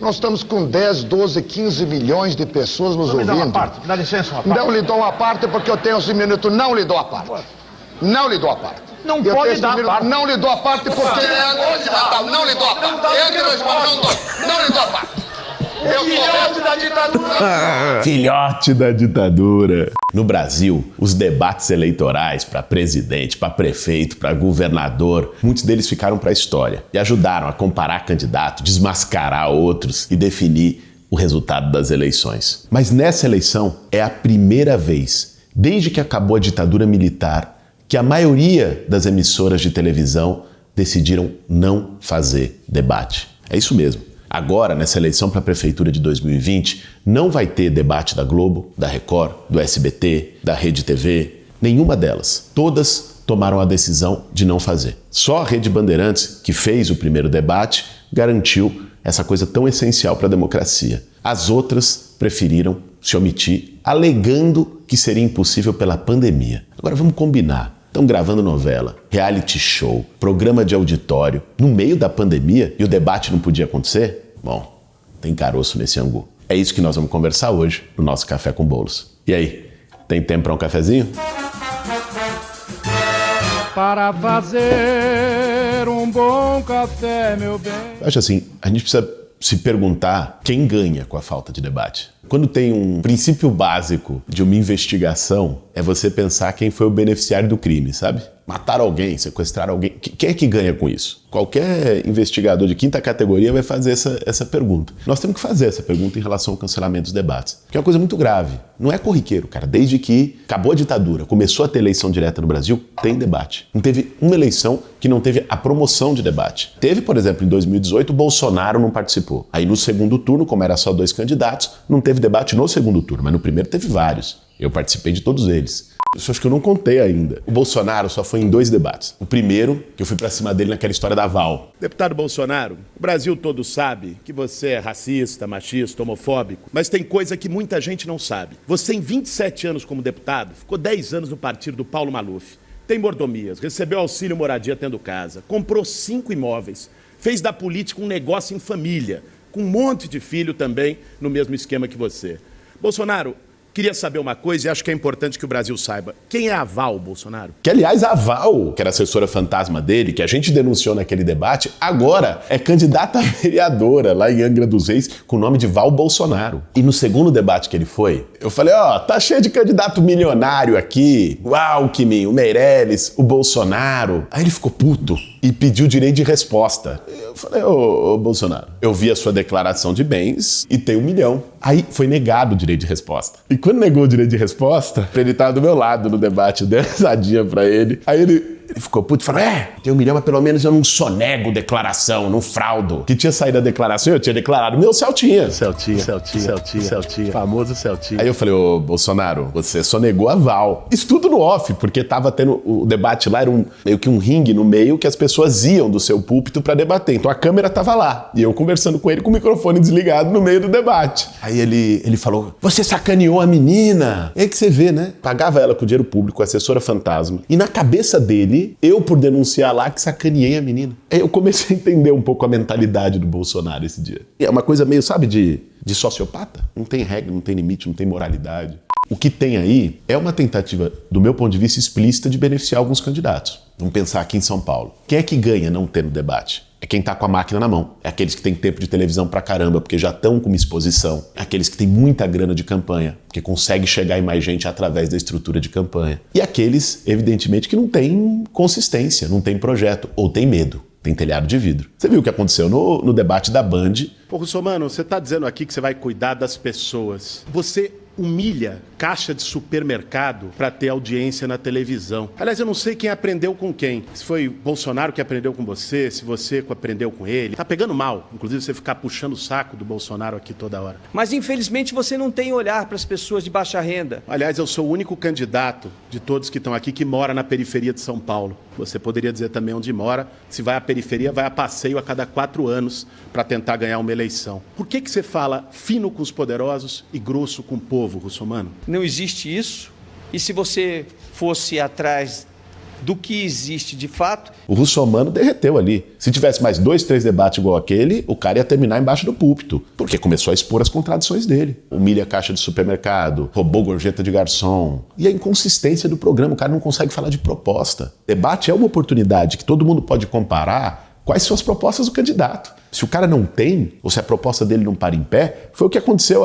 Nós estamos com 10, 12, 15 milhões de pessoas nos ouvindo. Me dá uma parte, dá licença uma parte. Não lhe dou uma parte porque eu tenho 11 minutos. Não lhe dou a parte. Não lhe dou a parte. Não pode dar a parte. Não lhe dou a parte porque é hoje Natal. Não lhe dou a parte. Não lhe dou a parte. Filhote da ditadura. Filhote da ditadura. No Brasil, os debates eleitorais para presidente, para prefeito, para governador, muitos deles ficaram para a história e ajudaram a comparar candidato, desmascarar outros e definir o resultado das eleições. Mas nessa eleição é a primeira vez, desde que acabou a ditadura militar, que a maioria das emissoras de televisão decidiram não fazer debate. É isso mesmo. Agora, nessa eleição para a prefeitura de 2020, não vai ter debate da Globo, da Record, do SBT, da Rede TV, nenhuma delas. Todas tomaram a decisão de não fazer. Só a Rede Bandeirantes, que fez o primeiro debate, garantiu essa coisa tão essencial para a democracia. As outras preferiram se omitir, alegando que seria impossível pela pandemia. Agora vamos combinar. Estão gravando novela, reality show, programa de auditório, no meio da pandemia e o debate não podia acontecer? Bom, tem caroço nesse angu. É isso que nós vamos conversar hoje no nosso Café com Bolos. E aí, tem tempo para um cafezinho? Para fazer um bom café, meu bem. Eu acho assim, a gente precisa se perguntar quem ganha com a falta de debate. Quando tem um princípio básico de uma investigação, é você pensar quem foi o beneficiário do crime, sabe? Matar alguém, sequestrar alguém. Quem é que ganha com isso? Qualquer investigador de quinta categoria vai fazer essa pergunta. Nós temos que fazer essa pergunta em relação ao cancelamento dos debates, que é uma coisa muito grave. Não é corriqueiro, cara. Desde que acabou a ditadura, começou a ter eleição direta no Brasil, tem debate. Não teve uma eleição que não teve a promoção de debate. Teve, por exemplo, em 2018, o Bolsonaro não participou. Aí no segundo turno, como era só 2 candidatos, não teve debate no segundo turno, mas no primeiro teve vários. Eu participei de todos eles. Isso acho que eu não contei ainda. O Bolsonaro só foi em 2 debates. O primeiro, que eu fui pra cima dele naquela história da Val. Deputado Bolsonaro, o Brasil todo sabe que você é racista, machista, homofóbico, mas tem coisa que muita gente não sabe. Você, em 27 anos como deputado, ficou 10 anos no partido do Paulo Maluf. Tem mordomias, recebeu auxílio moradia tendo casa, comprou 5 imóveis, fez da política um negócio em família, com um monte de filho também no mesmo esquema que você. Bolsonaro, queria saber uma coisa e acho que é importante que o Brasil saiba. Quem é a Val, Bolsonaro? Que, aliás, a Val, que era assessora fantasma dele, que a gente denunciou naquele debate, agora é candidata a vereadora lá em Angra dos Reis com o nome de Val Bolsonaro. E no segundo debate que ele foi, eu falei, tá cheio de candidato milionário aqui. O Alckmin, o Meirelles, o Bolsonaro. Aí ele ficou puto e pediu direito de resposta. Eu falei, ô Bolsonaro, eu vi a sua declaração de bens e tem 1 milhão. Aí foi negado o direito de resposta. E quando negou o direito de resposta, ele tava do meu lado no debate, eu dei uma risadinha pra ele. Aí ele ficou puto e falou, tem 1 milhão, mas pelo menos eu não sonego declaração, não fraudo. Que tinha saído a declaração, eu tinha declarado meu Celtinha. Celtinha. Famoso Celtinha. Aí eu falei, ô Bolsonaro, você sonegou a Val. Isso tudo no off, porque tava tendo o debate lá, era meio que um ringue no meio que as pessoas iam do seu púlpito pra debater. Então a câmera tava lá. E eu conversando com ele com o microfone desligado no meio do debate. Aí ele falou, você sacaneou a menina. É que você vê, né? Pagava ela com dinheiro público, assessora fantasma. E na cabeça dele, eu por denunciar lá que sacaneei a menina. Aí eu comecei a entender um pouco a mentalidade do Bolsonaro esse dia. É uma coisa meio, sabe, de sociopata. Não tem regra, não tem limite, não tem moralidade. O que tem aí é uma tentativa, do meu ponto de vista, explícita de beneficiar alguns candidatos. Vamos pensar aqui em São Paulo. Quem é que ganha não tendo debate? É quem tá com a máquina na mão. É aqueles que têm tempo de televisão pra caramba, porque já estão com uma exposição. É aqueles que têm muita grana de campanha, porque consegue chegar em mais gente através da estrutura de campanha. E aqueles, evidentemente, que não têm consistência, não têm projeto, ou têm medo. Tem telhado de vidro. Você viu o que aconteceu no debate da Band? Pô, Russomano, você tá dizendo aqui que você vai cuidar das pessoas. Você humilha caixa de supermercado para ter audiência na televisão. Aliás, eu não sei quem aprendeu com quem. Se foi Bolsonaro que aprendeu com você, se você que aprendeu com ele. Tá pegando mal, inclusive você ficar puxando o saco do Bolsonaro aqui toda hora. Mas infelizmente você não tem olhar para as pessoas de baixa renda. Aliás, eu sou o único candidato de todos que estão aqui que mora na periferia de São Paulo. Você poderia dizer também onde mora. Se vai à periferia, vai a passeio a cada 4 anos para tentar ganhar uma eleição. Por que você fala fino com os poderosos e grosso com o povo, Russomano? Não existe isso. E se você fosse atrás do que existe de fato. O Russomano derreteu ali. Se tivesse mais 2, 3 debates igual aquele, o cara ia terminar embaixo do púlpito, porque começou a expor as contradições dele. Humilha a caixa de supermercado, roubou gorjeta de garçom. E a inconsistência do programa, o cara não consegue falar de proposta. Debate é uma oportunidade que todo mundo pode comparar quais são as propostas do candidato. Se o cara não tem, ou se a proposta dele não para em pé, foi o que aconteceu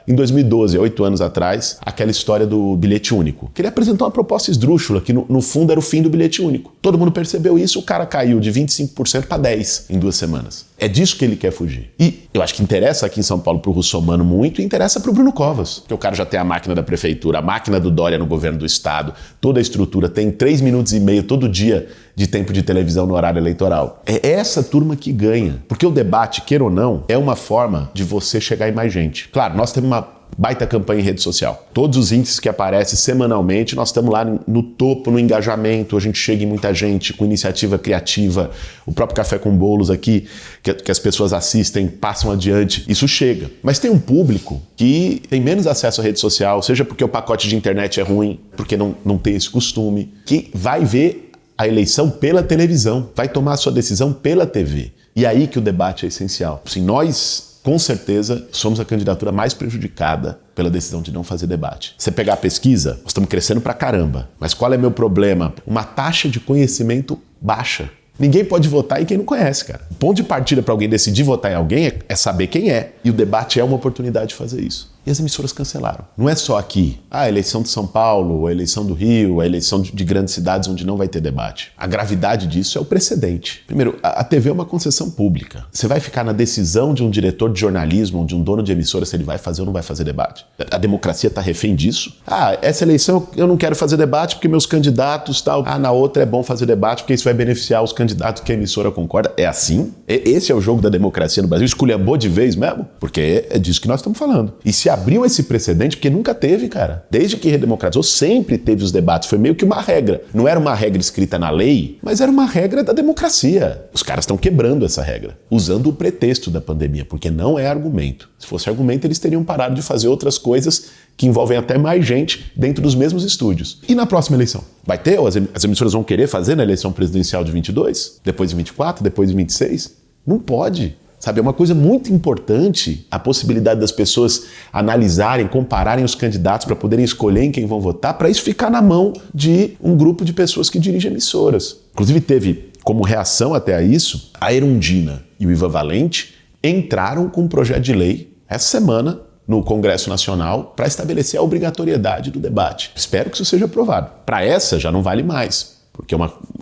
em 2012, 8 anos atrás, aquela história do bilhete único. Que ele apresentou uma proposta esdrúxula, que no fundo era o fim do bilhete único. Todo mundo percebeu isso, o cara caiu de 25% para 10% em 2 semanas. É disso que ele quer fugir. E eu acho que interessa aqui em São Paulo pro Russomano muito e interessa pro Bruno Covas. Porque o cara já tem a máquina da prefeitura, a máquina do Dória no governo do estado, toda a estrutura, tem 3 minutos e meio todo dia de tempo de televisão no horário eleitoral. É essa turma que ganha. Porque o debate, queira ou não, é uma forma de você chegar em mais gente. Claro, nós temos uma baita campanha em rede social. Todos os índices que aparecem semanalmente, nós estamos lá no topo, no engajamento, a gente chega em muita gente com iniciativa criativa, o próprio Café com Bolos aqui, que as pessoas assistem, passam adiante, isso chega. Mas tem um público que tem menos acesso à rede social, seja porque o pacote de internet é ruim, porque não tem esse costume, que vai ver a eleição pela televisão, vai tomar a sua decisão pela TV. E aí que o debate é essencial. Assim, nós, com certeza, somos a candidatura mais prejudicada pela decisão de não fazer debate. Você pegar a pesquisa, nós estamos crescendo pra caramba. Mas qual é meu problema? Uma taxa de conhecimento baixa. Ninguém pode votar em quem não conhece, cara. O ponto de partida para alguém decidir votar em alguém é saber quem é. E o debate é uma oportunidade de fazer isso. E as emissoras cancelaram. Não é só aqui. A eleição de São Paulo, a eleição do Rio, a eleição de grandes cidades onde não vai ter debate. A gravidade disso é o precedente. Primeiro, a TV é uma concessão pública. Você vai ficar na decisão de um diretor de jornalismo ou de um dono de emissora se ele vai fazer ou não vai fazer debate? A democracia está refém disso? Essa eleição eu não quero fazer debate porque meus candidatos tal. Na outra é bom fazer debate porque isso vai beneficiar os candidatos que a emissora concorda. É assim? Esse é o jogo da democracia no Brasil? Esculhambou de vez mesmo? Porque é disso que nós estamos falando. E se abriu esse precedente porque nunca teve, cara. Desde que redemocratizou, sempre teve os debates. Foi meio que uma regra. Não era uma regra escrita na lei, mas era uma regra da democracia. Os caras estão quebrando essa regra, usando o pretexto da pandemia, porque não é argumento. Se fosse argumento, eles teriam parado de fazer outras coisas que envolvem até mais gente dentro dos mesmos estúdios. E na próxima eleição? Vai ter? Ou as emissoras vão querer fazer na eleição presidencial de 22? Depois de 24? Depois de 26? Não pode. Sabe, é uma coisa muito importante a possibilidade das pessoas analisarem, compararem os candidatos para poderem escolher em quem vão votar, para isso ficar na mão de um grupo de pessoas que dirigem emissoras. Inclusive teve como reação até a isso, a Erundina e o Ivan Valente entraram com um projeto de lei essa semana no Congresso Nacional para estabelecer a obrigatoriedade do debate. Espero que isso seja aprovado. Para essa já não vale mais. Porque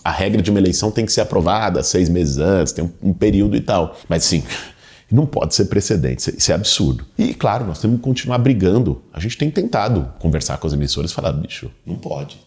a regra de uma eleição tem que ser aprovada 6 meses antes, tem um período e tal. Mas sim, não pode ser precedente, isso é absurdo. E claro, nós temos que continuar brigando. A gente tem tentado conversar com as emissoras e falar, bicho, não pode.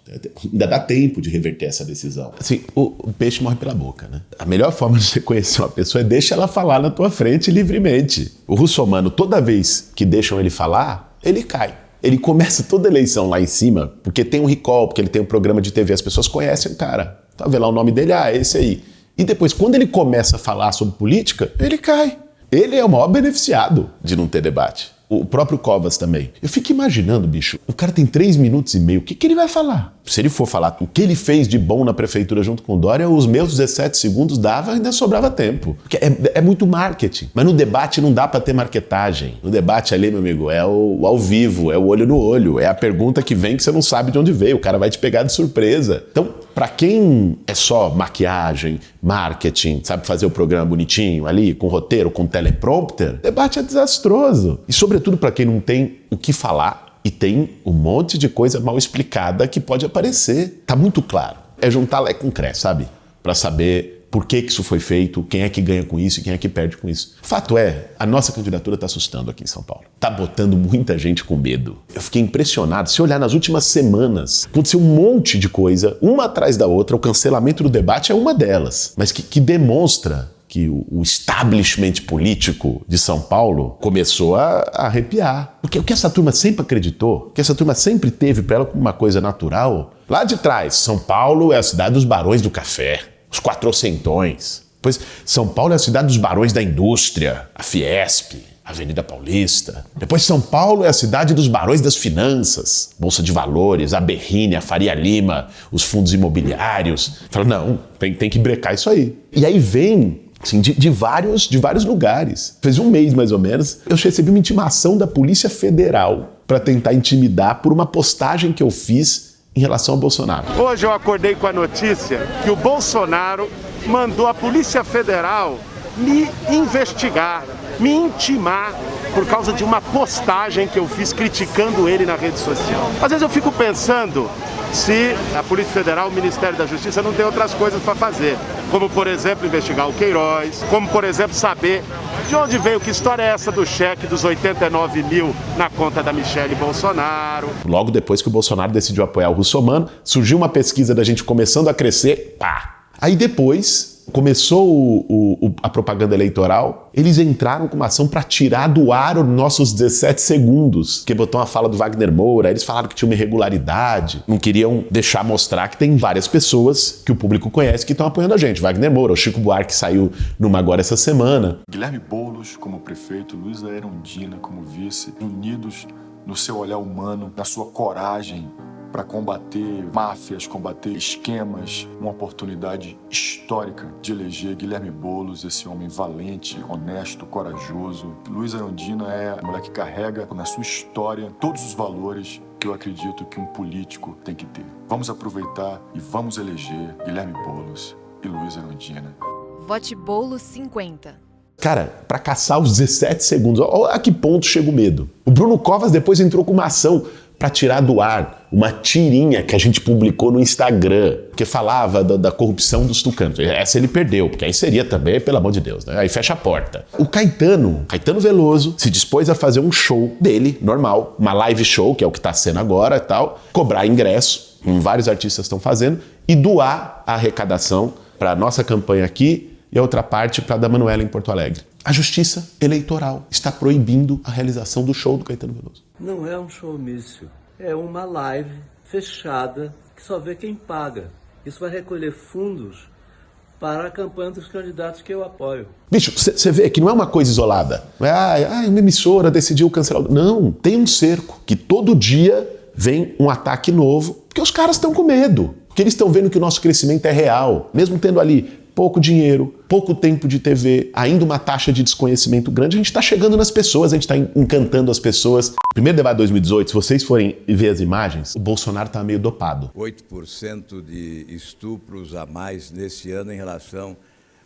Ainda dá tempo de reverter essa decisão. Assim, o peixe morre pela boca, né? A melhor forma de você conhecer uma pessoa é deixa ela falar na tua frente livremente. O Russomano, toda vez que deixam ele falar, ele cai. Ele começa toda a eleição lá em cima, porque tem um recall, porque ele tem um programa de TV, as pessoas conhecem o cara. Tá, vê lá o nome dele, esse aí. E depois, quando ele começa a falar sobre política, ele cai. Ele é o maior beneficiado de não ter debate. O próprio Covas também. Eu fico imaginando, bicho, o cara tem 3 minutos e meio, o que ele vai falar? Se ele for falar o que ele fez de bom na prefeitura junto com o Dória, os meus 17 segundos dava e ainda sobrava tempo. Porque é muito marketing. Mas no debate não dá pra ter marketagem. No debate ali, meu amigo, é o ao vivo, é o olho no olho. É a pergunta que vem que você não sabe de onde veio. O cara vai te pegar de surpresa. Então, pra quem é só maquiagem, marketing, sabe fazer o programa bonitinho ali, com roteiro, com teleprompter, debate é desastroso. E sobretudo pra quem não tem o que falar, e tem um monte de coisa mal explicada que pode aparecer. Tá muito claro. É juntar Lé com Cré, sabe? Pra saber por que isso foi feito, quem é que ganha com isso e quem é que perde com isso. Fato é, a nossa candidatura tá assustando aqui em São Paulo. Tá botando muita gente com medo. Eu fiquei impressionado. Se olhar nas últimas semanas, aconteceu um monte de coisa, uma atrás da outra. O cancelamento do debate é uma delas. Mas que demonstra que o establishment político de São Paulo começou a arrepiar. Porque o que essa turma sempre acreditou, o que essa turma sempre teve para ela como uma coisa natural, lá de trás, São Paulo é a cidade dos barões do café, os quatrocentões. Pois São Paulo é a cidade dos barões da indústria, a Fiesp, Avenida Paulista. Depois São Paulo é a cidade dos barões das finanças. Bolsa de Valores, a Berrini, a Faria Lima, os fundos imobiliários. Fala, não, tem que brecar isso aí. E aí vem... Assim, de vários lugares. Fez um mês, mais ou menos, eu recebi uma intimação da Polícia Federal para tentar intimidar por uma postagem que eu fiz em relação ao Bolsonaro. Hoje eu acordei com a notícia que o Bolsonaro mandou a Polícia Federal me investigar, me intimar por causa de uma postagem que eu fiz criticando ele na rede social. Às vezes eu fico pensando se a Polícia Federal, o Ministério da Justiça não tem outras coisas para fazer, como, por exemplo, investigar o Queiroz, como, por exemplo, saber de onde veio, que história é essa do cheque dos 89 mil na conta da Michele Bolsonaro. Logo depois que o Bolsonaro decidiu apoiar o Russomano, surgiu uma pesquisa da gente começando a crescer, pá! Aí depois... Começou a propaganda eleitoral, eles entraram com uma ação para tirar do ar os nossos 17 segundos, que botou uma fala do Wagner Moura, eles falaram que tinha uma irregularidade, não queriam deixar mostrar que tem várias pessoas que o público conhece que estão apoiando a gente. Wagner Moura, o Chico Buarque saiu numa agora essa semana. Guilherme Boulos como prefeito, Luiza Erundina como vice, unidos no seu olhar humano, na sua coragem, para combater máfias, combater esquemas, uma oportunidade histórica de eleger Guilherme Boulos, esse homem valente, honesto, corajoso. Luiza Erundina é a mulher que carrega na sua história todos os valores que eu acredito que um político tem que ter. Vamos aproveitar e vamos eleger Guilherme Boulos e Luiza Erundina. Vote Boulos 50. Cara, para caçar os 17 segundos, olha a que ponto chega o medo. O Bruno Covas depois entrou com uma ação para tirar do ar uma tirinha que a gente publicou no Instagram, que falava da corrupção dos tucanos. Essa ele perdeu, porque aí seria também, pelo amor de Deus, né? Aí fecha a porta. O Caetano Veloso, se dispôs a fazer um show dele, normal, uma live show, que é o que tá sendo agora e tal, cobrar ingresso, como vários artistas estão fazendo, e doar a arrecadação para nossa campanha aqui e a outra parte para a da Manuela em Porto Alegre. A Justiça Eleitoral está proibindo a realização do show do Caetano Veloso. Não é um showmício, é uma live fechada que só vê quem paga. Isso vai recolher fundos para a campanha dos candidatos que eu apoio. Bicho, você vê que não é uma coisa isolada. Não é, uma emissora decidiu cancelar. Não, tem um cerco que todo dia vem um ataque novo, porque os caras estão com medo. Porque eles estão vendo que o nosso crescimento é real, mesmo tendo ali pouco dinheiro, pouco tempo de TV, ainda uma taxa de desconhecimento grande, a gente está chegando nas pessoas, a gente está encantando as pessoas. Primeiro debate de 2018, se vocês forem ver as imagens, o Bolsonaro está meio dopado. 8% de estupros a mais nesse ano em relação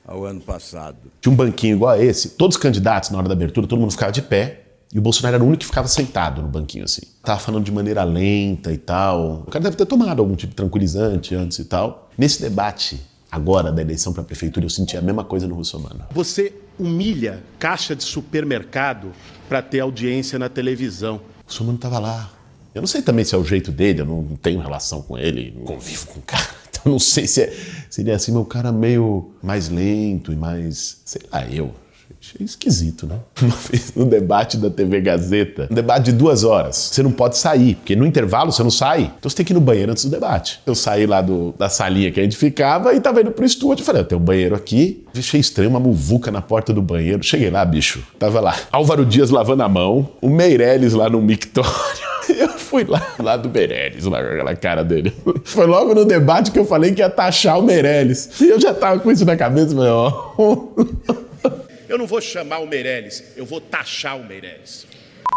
ao ano passado. Tinha um banquinho igual a esse, todos os candidatos, na hora da abertura, todo mundo ficava de pé, e o Bolsonaro era o único que ficava sentado no banquinho assim. Tava falando de maneira lenta e tal. O cara deve ter tomado algum tipo de tranquilizante antes e tal. Nesse debate agora da eleição para a prefeitura, eu senti a mesma coisa no Russomano. Você humilha caixa de supermercado para ter audiência na televisão. O Russomano estava lá. Eu não sei também se é o jeito dele, eu não tenho relação com ele, não convivo com o cara. Então não sei se ele é assim, meu cara meio mais lento e mais, sei lá, achei esquisito, né? Uma vez no debate da TV Gazeta, um debate de 2 horas, você não pode sair, porque no intervalo você não sai, então você tem que ir no banheiro antes do debate. Eu saí lá da salinha que a gente ficava e tava indo pro estúdio, falei, tem um banheiro aqui, achei estranho, uma muvuca na porta do banheiro, cheguei lá, bicho, tava lá, Álvaro Dias lavando a mão, o Meirelles lá no mictório, eu fui lá do Meirelles, lá com aquela cara dele. Foi logo no debate que eu falei que ia taxar o Meirelles, e eu já tava com isso na cabeça, falei, Eu não vou chamar o Meirelles, eu vou taxar o Meirelles.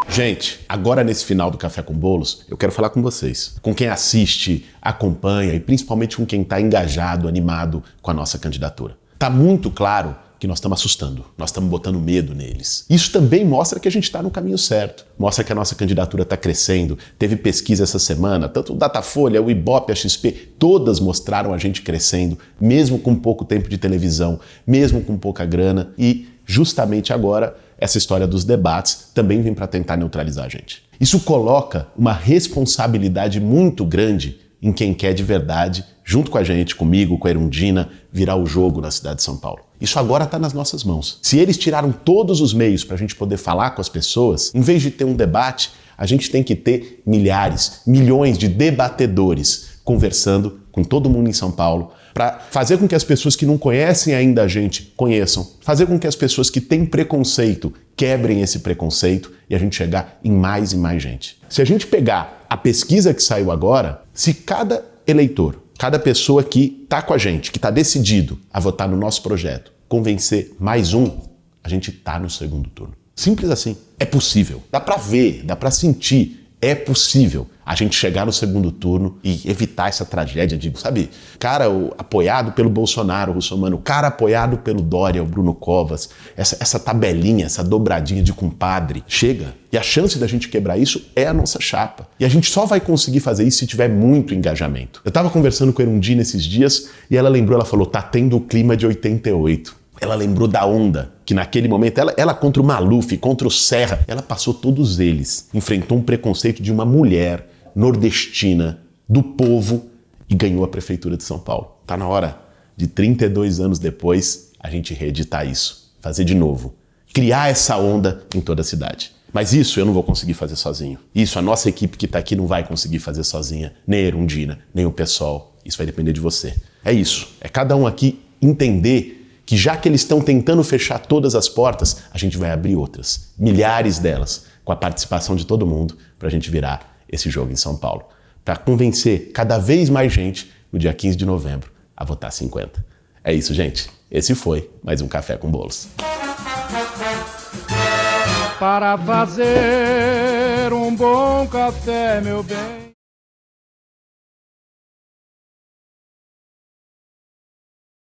Gente, agora nesse final do Café com Boulos, eu quero falar com vocês, com quem assiste, acompanha e principalmente com quem está engajado, animado com a nossa candidatura. Tá muito claro que nós estamos assustando, nós estamos botando medo neles. Isso também mostra que a gente está no caminho certo, mostra que a nossa candidatura está crescendo. Teve pesquisa essa semana, tanto o Datafolha, o Ibope, a XP, todas mostraram a gente crescendo, mesmo com pouco tempo de televisão, mesmo com pouca grana e justamente agora, essa história dos debates também vem para tentar neutralizar a gente. Isso coloca uma responsabilidade muito grande em quem quer de verdade, junto com a gente, comigo, com a Erundina, virar o jogo na cidade de São Paulo. Isso agora está nas nossas mãos. Se eles tiraram todos os meios para a gente poder falar com as pessoas, em vez de ter um debate, a gente tem que ter milhares, milhões de debatedores conversando com todo mundo em São Paulo para fazer com que as pessoas que não conhecem ainda a gente conheçam, fazer com que as pessoas que têm preconceito quebrem esse preconceito e a gente chegar em mais e mais gente. Se a gente pegar a pesquisa que saiu agora, se cada eleitor, cada pessoa que está com a gente, que está decidido a votar no nosso projeto, convencer mais um, a gente está no segundo turno. Simples assim. É possível. Dá para ver, dá para sentir. É possível a gente chegar no segundo turno e evitar essa tragédia de, sabe, cara apoiado pelo Bolsonaro, o Russomano, cara apoiado pelo Dória, o Bruno Covas, essa tabelinha, essa dobradinha de compadre. Chega. E a chance da gente quebrar isso é a nossa chapa. E a gente só vai conseguir fazer isso se tiver muito engajamento. Eu tava conversando com a Erundina esses dias e ela lembrou, ela falou, tá tendo o clima de 88. Ela lembrou da onda, que naquele momento, ela contra o Maluf, contra o Serra, ela passou todos eles. Enfrentou um preconceito de uma mulher nordestina, do povo, e ganhou a prefeitura de São Paulo. Tá na hora de 32 anos depois, a gente reeditar isso, fazer de novo, criar essa onda em toda a cidade. Mas isso eu não vou conseguir fazer sozinho. Isso a nossa equipe que tá aqui não vai conseguir fazer sozinha, nem a Erundina, nem o PSOL. Isso vai depender de você. É isso, é cada um aqui entender que já que eles estão tentando fechar todas as portas, a gente vai abrir outras, milhares delas, com a participação de todo mundo, para a gente virar esse jogo em São Paulo. Para convencer cada vez mais gente, no dia 15 de novembro, a votar 50. É isso, gente. Esse foi mais um Café com Bolos. Para fazer um bom café, meu bem.